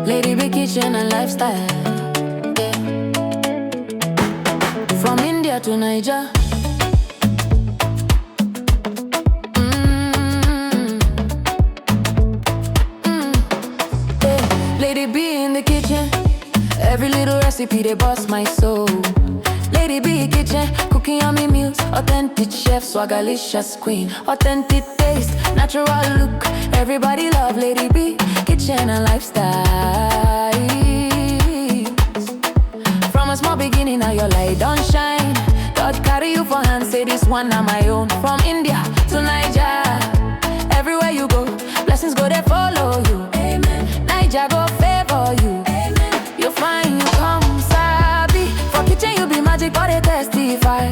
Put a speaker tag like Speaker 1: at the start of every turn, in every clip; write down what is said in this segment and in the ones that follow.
Speaker 1: Lady big kitchen and lifestyle, yeah. From India to Niger. Yeah. Lady B in the kitchen, every little recipe they bust my soul. Lady B kitchen, cooking yummy meals, authentic chef, swagalicious queen, authentic taste, natural look. Everybody love Lady B kitchen and lifestyle. From a small beginning, now your light don't shine. God carry you for hand, say this one na my own. From India to Niger, everywhere you go, blessings go they follow you. Amen. Niger go favor you. Amen. You find you come sabi. For kitchen you be magic, but they testify.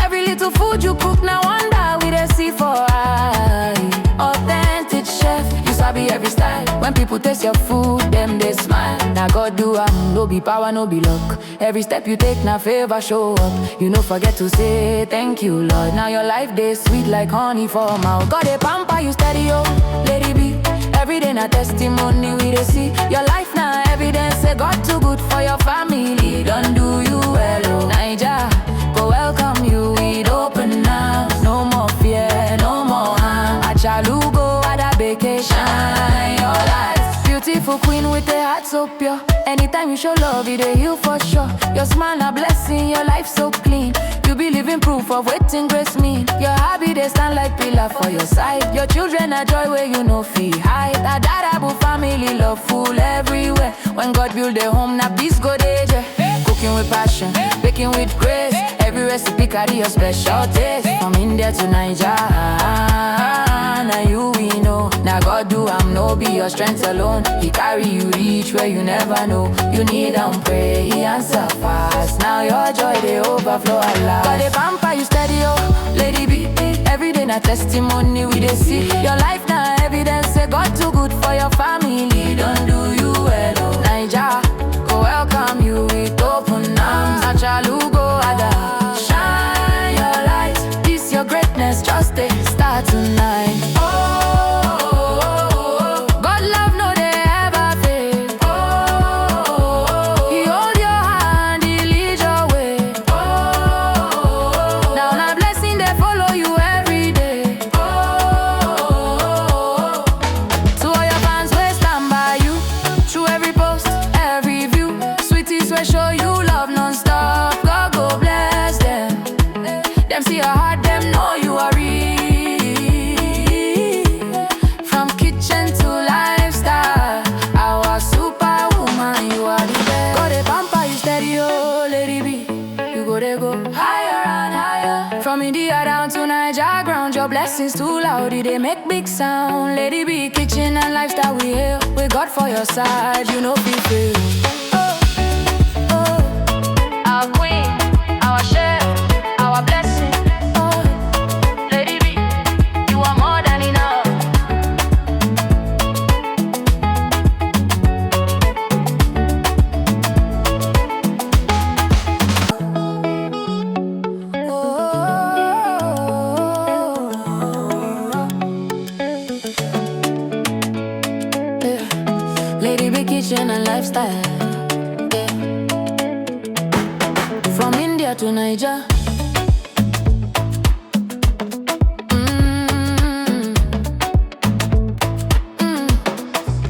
Speaker 1: Every little food you cook, now wonder we they see for eye. Authentic chef, you sabi every style. When people taste your food, them they smile. Now God do no be power, no be luck. Every step you take, now favor show up. You no forget to say thank you, Lord. Now your life they sweet like honey for mouth. God they pamper you steady, oh, Lady B. Every day na testimony we they see. Your life now evidence, say God too good for your family. Don't do you well, oh. Niger, go welcome you with open arms. No more fear, no more harm. Achalugo at a vacation, your life. Beautiful queen with a heart so pure. Anytime you show love, it a heal for sure. Your smile a blessing, your life so clean. You be living proof of waiting grace mean. Your hobby they stand like pillar for your side. Your children are joy where you know feel hide. That Dadabu family love full everywhere. When God build a home, now peace go there. Cooking with passion, baking with grace. Every recipe carry your special taste. From India to Niger, now you we know. Now God do no be your strength alone. He carry you reach where you never know. You need and pray, he answer fast. Now your joy they overflow a lot. God they pamper you steady, oh, Lady B. Every day na testimony we they see. Your life now evidence, say God too good for your family. Don't do you well, oh. Niger, go welcome you with open arms. Achalugo ada, shine your light. This your greatness, just a start tonight. Show you love non-stop, God go bless them. Them see your heart, them know you are real. From kitchen to lifestyle, our superwoman, you are the best. Go they pamper you steady, oh, Lady B. You go they go higher and higher. From India down to Niger ground, your blessings too loud, they make big sound. Lady B, kitchen and lifestyle we hail. With God for your side, you know be fail. Our queen, our chef, our blessing. Oh, Lady B, you are more than enough. Yeah. Lady B kitchen and lifestyle. From India to Niger.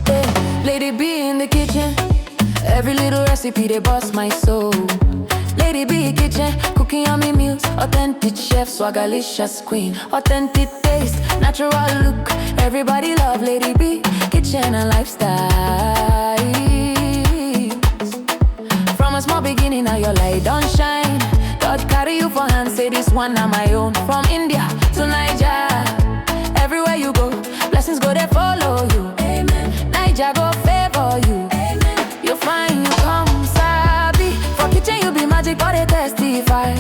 Speaker 1: Yeah. Lady B in the kitchen, every little recipe they bust my soul. Lady B kitchen, cooking yummy meals, authentic chef, swagalicious queen, authentic taste, natural look. Everybody love Lady B kitchen and lifestyle. From a small beginning, now your light don't shine. God carry you for hand, say this one na my own. From India to Niger, everywhere you go, blessings go they follow you. Amen. Niger go favor you. Amen. You find you come sabi. For kitchen you be magic, but they testify.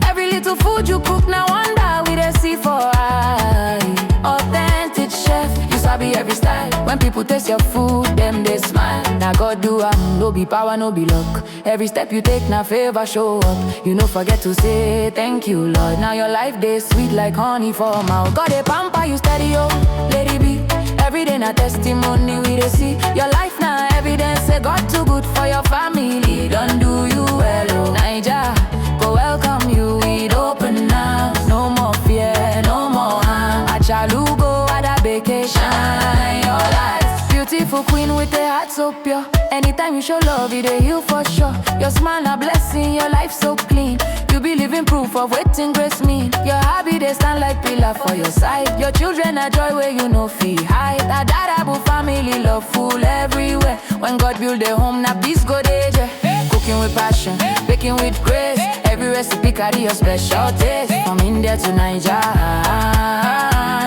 Speaker 1: Every little food you cook, now wonder we they see for eye. Authentic chef, you sabi every style. When people taste your food, them they smile. Now God do no be power, no be luck. Every step you take, now favor show up. You no forget to say thank you, Lord. Now your life day sweet like honey for mouth. God a pamper you steady, oh, lady be. Every day na testimony we dey see. Your life na evidence say God too good for your family. Don't do you well, oh Naija, go welcome you with open arms. No more fear, no more harm. Achalugo Adabeke, shine your light. Beautiful queen with a heart so pure. Anytime you show love, it dey heal for sure. Your smile a blessing, your life so clean. You be living proof of waiting grace mean. Your hobby they stand like pillar for your side. Your children are joy where you no fee hide. That adorable family love full everywhere. When God build a home, na peace go dey there. Cooking with passion, baking with grace. Every recipe carry your special taste. From India to Nigeria.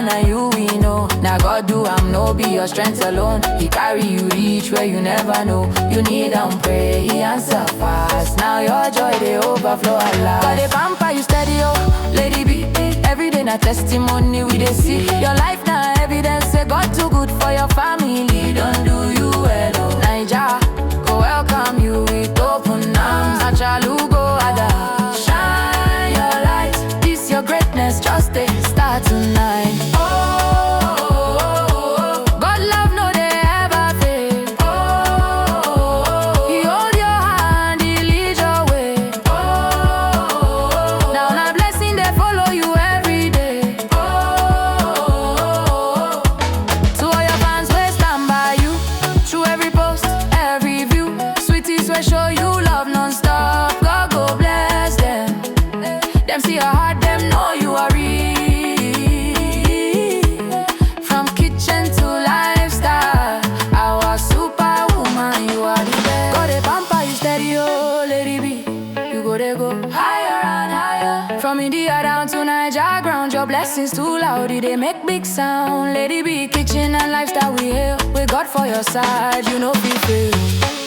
Speaker 1: Now you we know. Now God do no be your strength alone. He carry you reach where you never know. You need pray, he answer fast. Now your joy they overflow a lot. God they pamper you steady, oh, lady be. Every day na testimony we dey see. Your life na evidence say God too good for your family. Don't do you well, oh Naija, go welcome you with open arms. Achalugo Ada, shine your light. This your greatness, just start tonight. Show you love non-stop, God go bless them. Them see your heart, them know you are real. From kitchen to lifestyle, our superwoman, you are the best. God they pamper you steady, oh lady be. You go they go higher and higher. From India down to Nigeria ground, your blessings too loud, they make big sound. Lady be kitchen and lifestyle we hail. With God for your side, you know be fail.